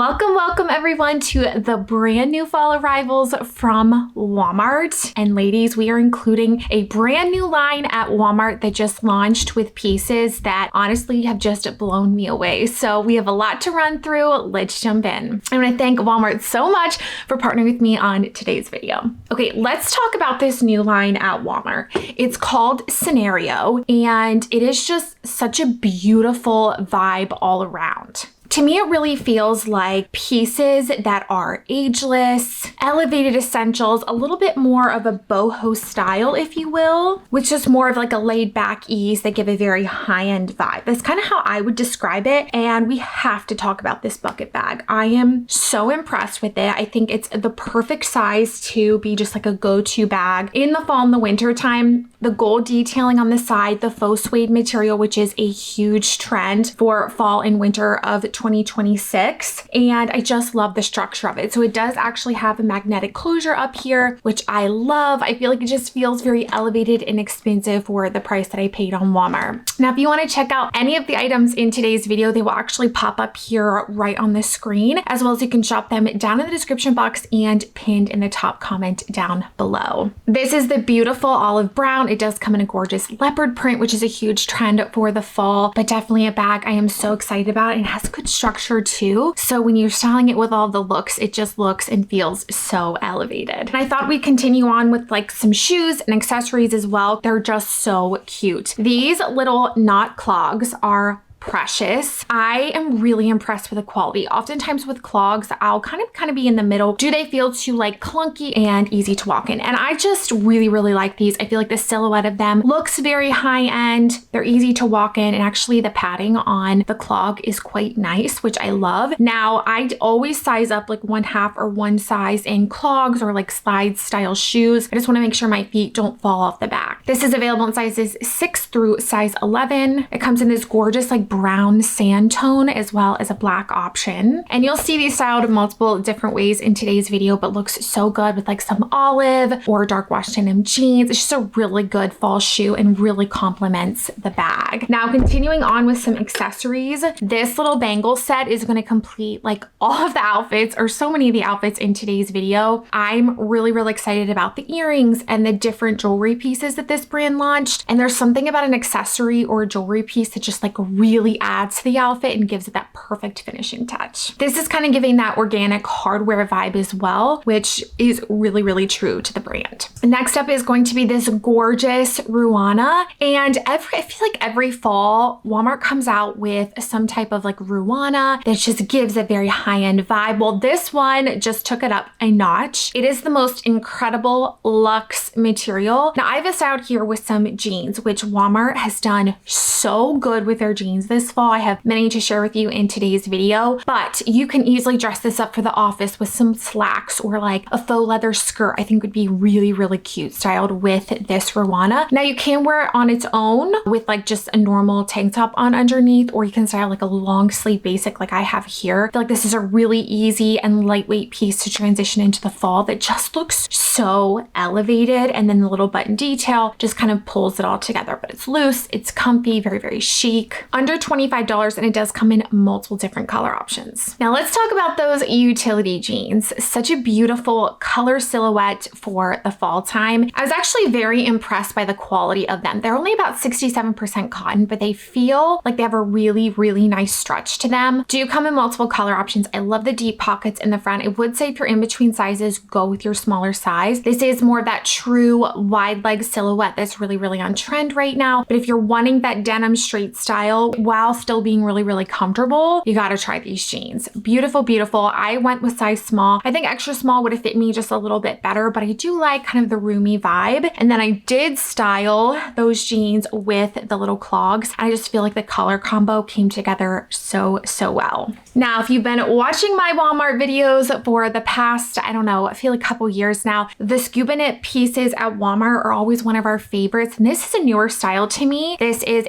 Welcome everyone to the brand new fall arrivals from Walmart. And ladies, we are including a brand new line at Walmart that just launched with pieces that honestly have just blown me away. So we have a lot to run through. Let's jump in. I want to thank Walmart so much for partnering with me on today's video. Okay, let's talk about this new line at Walmart. It's called Scenario, and it is just such a beautiful vibe all around. To me, it really feels like pieces that are ageless, elevated essentials, a little bit more of a boho style, if you will, with just more of like a laid back ease that give a very high-end vibe. That's kind of how I would describe it. And we have to talk about this bucket bag. I am so impressed with it. I think it's the perfect size to be just like a go-to bag in the fall and the winter time. The gold detailing on the side, the faux suede material, which is a huge trend for fall and winter of 2026. And I just love the structure of it. So it does actually have a magnetic closure up here, which I love. I feel like it just feels very elevated and expensive for the price that I paid on Walmart. Now, if you want to check out any of the items in today's video, they will actually pop up here right on the screen, as well as you can shop them down in the description box and pinned in the top comment down below. This is the beautiful olive brown. It does come in a gorgeous leopard print, which is a huge trend for the fall, but definitely a bag I am so excited about. It has good structure too. So when you're styling it with all the looks, it just looks and feels so elevated. And I thought we'd continue on with like some shoes and accessories as well. They're just so cute. These little knot clogs are precious. I am really impressed with the quality. Oftentimes with clogs, I'll kind of be in the middle. Do they feel too like clunky and easy to walk in? And I just really like these. I feel like the silhouette of them looks very high end. They're easy to walk in, and actually the padding on the clog is quite nice, which I love. Now, I always size up like 1/2 or one size in clogs or like slide style shoes. I just want to make sure my feet don't fall off the back. This is available in sizes 6 through size 11. It comes in this gorgeous like brown sand tone as well as a black option. And you'll see these styled in multiple different ways in today's video, but looks so good with like some olive or dark wash denim jeans. It's just a really good fall shoe and really complements the bag. Now, continuing on with some accessories, this little bangle set is going to complete like all of the outfits, or so many of the outfits in today's video. I'm really excited about the earrings and the different jewelry pieces that this brand launched. And there's something about an accessory or a jewelry piece that just like really adds to the outfit and gives it that perfect finishing touch. This is kind of giving that organic hardware vibe as well, which is really true to the brand. Next up is going to be this gorgeous Ruana. And I feel like every fall, Walmart comes out with some type of like Ruana that just gives a very high-end vibe. Well, this one just took it up a notch. It is the most incredible luxe material. Now, I've styled here with some jeans, which Walmart has done so good with their jeans this fall. I have many to share with you in today's video, but you can easily dress this up for the office with some slacks or like a faux leather skirt. I think would be really cute styled with this Ruana. Now, you can wear it on its own with like just a normal tank top on underneath, or you can style like a long sleeve basic like I have here. I feel like this is a really easy and lightweight piece to transition into the fall that just looks so elevated, and then the little button detail just kind of pulls it all together. But it's loose, it's comfy, very chic. Under $25, and it does come in multiple different color options. Now let's talk about those utility jeans. Such a beautiful color silhouette for the fall time. I was actually very impressed by the quality of them. They're only about 67% cotton, but they feel like they have a really nice stretch to them. Do come in multiple color options. I love the deep pockets in the front. I would say if you're in between sizes, go with your smaller size. They say it's more of that true wide leg silhouette that's really on trend right now. But if you're wanting that denim straight style while still being really comfortable, you gotta try these jeans. Beautiful. I went with size small. I think extra small would have fit me just a little bit better, but I do like kind of the roomy vibe. And then I did style those jeans with the little clogs. I just feel like the color combo came together so well. Now, if you've been watching my Walmart videos for the past, I don't know, I feel like a couple years now, the Scuba knit pieces at Walmart are always one of our our favorites, and this is a newer style to me. This is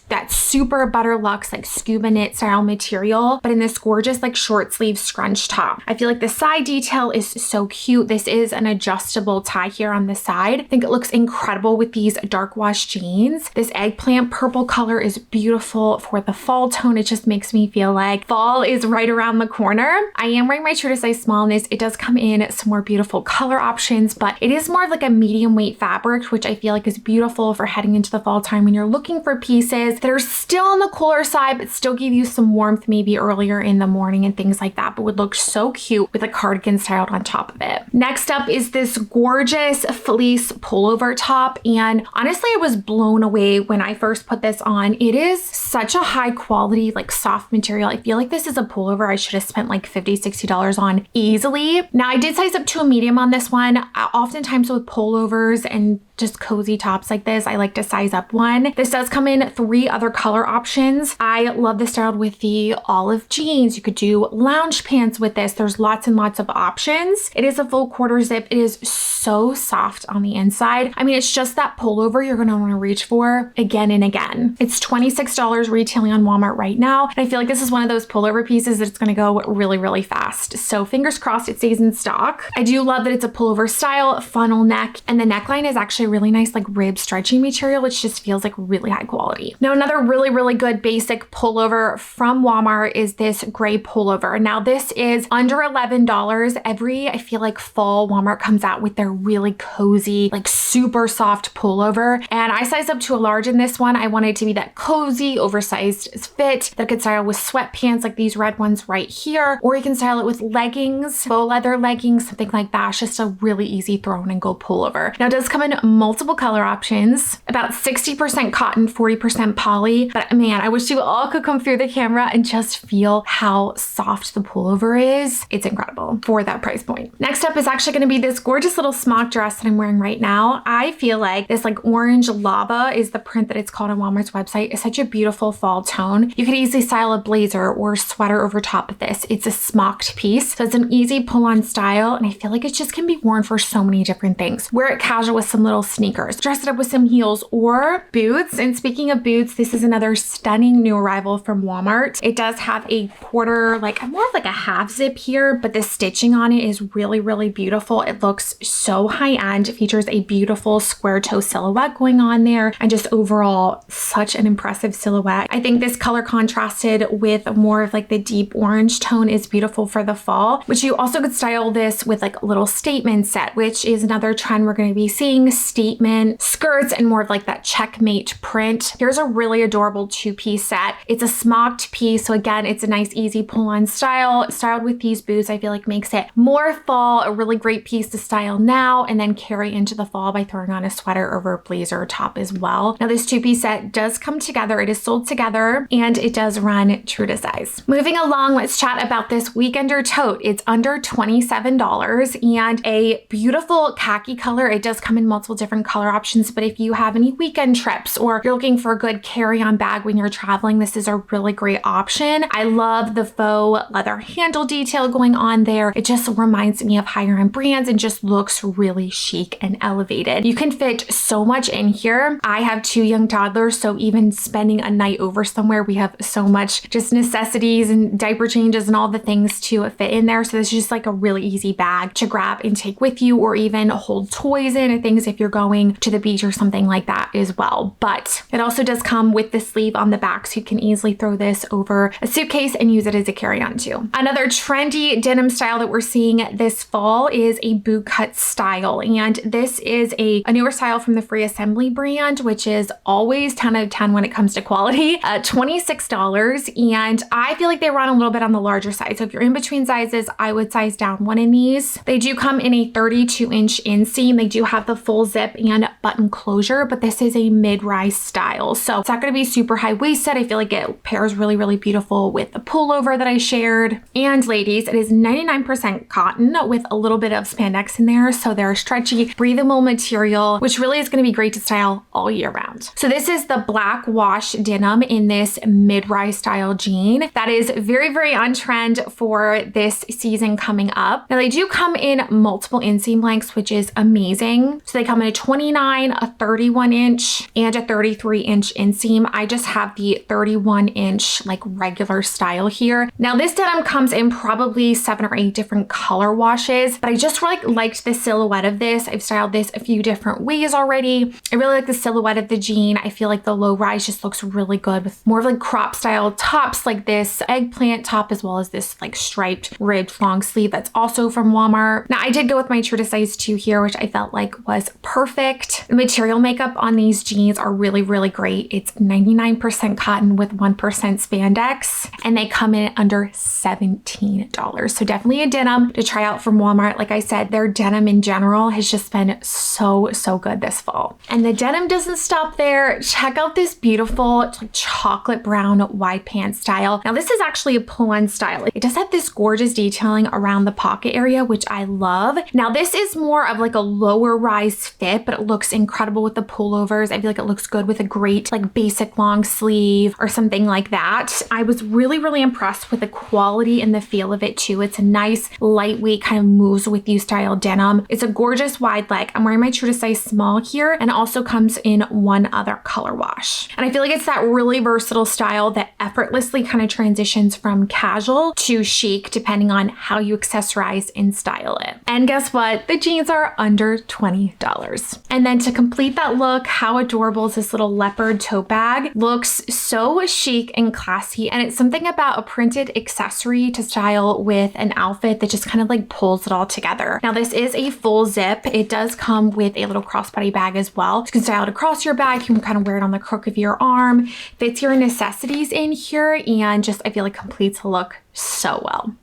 that super butter luxe like scuba knit style material, but in this gorgeous like short sleeve scrunch top. I feel like the side detail is so cute. This is an adjustable tie here on the side. I think it looks incredible with these dark wash jeans. This eggplant purple color is beautiful for the fall tone. It just makes me feel like fall is right around the corner. I am wearing my true to size small in this. It does come in some more beautiful color options, but it is more of like a medium weight fabric, which I feel like is beautiful for heading into the fall time when you're looking for pieces that are still on the cooler side, but still give you some warmth maybe earlier in the morning and things like that, but would look so cute with a cardigan styled on top of it. Next up is this gorgeous fleece pullover top. And honestly, I was blown away when I first put this on. It is such a high quality, like soft material. I feel like this is a pullover I should have spent like $50, $60 on easily. Now I did size up to a medium on this one. Oftentimes with pullovers and just cozy tops like this, I like to size up one. This does come in 3 other color options. I love this styled with the olive jeans. You could do lounge pants with this. There's lots and lots of options. It is a full quarter zip. It is so soft on the inside. I mean, it's just that pullover you're gonna wanna reach for again and again. It's $26 retailing on Walmart right now. And I feel like this is one of those pullover pieces that's gonna go really, really fast. So fingers crossed it stays in stock. I do love that it's a pullover style, funnel neck, and the neckline is actually really nice like rib stretchy material, which just feels like really high quality. Now another really, really good basic pullover from Walmart is this gray pullover. Now this is under $11. I feel like fall Walmart comes out with their really cozy, like super soft pullover. And I sized up to a large in this one. I wanted it to be that cozy, oversized fit that I could style with sweatpants like these red ones right here, or you can style it with leggings, faux leather leggings, something like that. It's just a really easy throw on and go pullover. Now it does come in multiple color options, about 60% cotton, 40% poly, but man, I wish you all could come through the camera and just feel how soft the pullover is. It's incredible for that price point. Next up is actually going to be this gorgeous little smock dress that I'm wearing right now. I feel like this like orange lava is the print that it's called on Walmart's website. It's such a beautiful fall tone. You could easily style a blazer or sweater over top of this. It's a smocked piece, so it's an easy pull on style, and I feel like it just can be worn for so many different things. Wear it casual with some little sneakers, dress it up with some heels or boots. And speaking of boots, this is another stunning new arrival from Walmart. It does have a quarter, like more of like a half zip here, but the stitching on it is really, really beautiful. It looks so high end. It features a beautiful square toe silhouette going on there, and just overall such an impressive silhouette. I think this color contrasted with more of like the deep orange tone is beautiful for the fall, which you also could style this with like a little statement set, which is another trend we're going to be seeing. Statement skirts and more of like that checkmate print. Here's a really adorable 2-piece set. It's a smocked piece, so again, it's a nice easy pull-on style. Styled with these boots, I feel like makes it more fall, a really great piece to style now and then carry into the fall by throwing on a sweater over a blazer or top as well. Now this 2-piece set does come together. It is sold together and it does run true to size. Moving along, let's chat about this weekender tote. It's under $27 and a beautiful khaki color. It does come in multiple different color options, but if you have any weekend trips or you're looking for a good carry-on bag when you're traveling, this is a really great option. I love the faux leather handle detail going on there. It just reminds me of higher end brands and just looks really chic and elevated. You can fit so much in here. I have 2 young toddlers, so even spending a night over somewhere, we have so much just necessities and diaper changes and all the things to fit in there. So this is just like a really easy bag to grab and take with you, or even hold toys in and things if you're going to the beach or something like that as well. But it also does come with the sleeve on the back, so you can easily throw this over a suitcase and use it as a carry-on too. Another trendy denim style that we're seeing this fall is a boot cut style, and this is a newer style from the Free Assembly brand, which is always 10 out of 10 when it comes to quality. $26, and I feel like they run a little bit on the larger side. So if you're in between sizes, I would size down one in these. They do come in a 32-inch inseam. They do have the full zip and button closure, but this is a mid-rise style. So it's not going to be super high-waisted. I feel like it pairs really, really beautiful with the pullover that I shared. And ladies, it is 99% cotton with a little bit of spandex in there. So they're a stretchy, breathable material, which really is going to be great to style all year round. So this is the black wash denim in this mid-rise style jean. That is very, very on trend for this season coming up. Now they do come in multiple inseam lengths, which is amazing. So they come in a 29, a 31 inch, and a 33 inch inseam. I just have the 31 inch like regular style here. Now this denim comes in probably 7 or 8 different color washes, but I just really liked the silhouette of this. I've styled this a few different ways already. I really like the silhouette of the jean. I feel like the low rise just looks really good with more of like crop style tops, like this eggplant top, as well as this like striped ribbed long sleeve that's also from Walmart. Now I did go with my true to size 2 here, which I felt like was perfect. The material makeup on these jeans are really, really great. It's 99% cotton with 1% spandex, and they come in under $17. So definitely a denim to try out from Walmart. Like I said, their denim in general has just been so good this fall. And the denim doesn't stop there. Check out this beautiful like chocolate brown wide pant style. Now this is actually a pull-on style. It does have this gorgeous detailing around the pocket area, which I love. Now this is more of like a lower rise fit, but it looks incredible with the pullovers. I feel like it looks good with a great like basic long sleeve or something like that. I was really impressed with the quality and the feel of it too. It's a nice lightweight kind of moves with you style denim. It's a gorgeous wide leg. I'm wearing my true to size small here, and it also comes in one other color wash. And I feel like it's that really versatile style that effortlessly kind of transitions from casual to chic depending on how you accessorize and style it. And guess what? The jeans are under $20. And then to complete that look, how adorable is this little leopard tote bag? Looks so chic and classy, and it's something about a printed accessory to style with an outfit that just kind of like pulls it all together. Now this is a full zip. It does come with a little crossbody bag as well. You can style it across your back. You can kind of wear it on the crook of your arm. Fits your necessities in here, and just I feel like completes the look so well.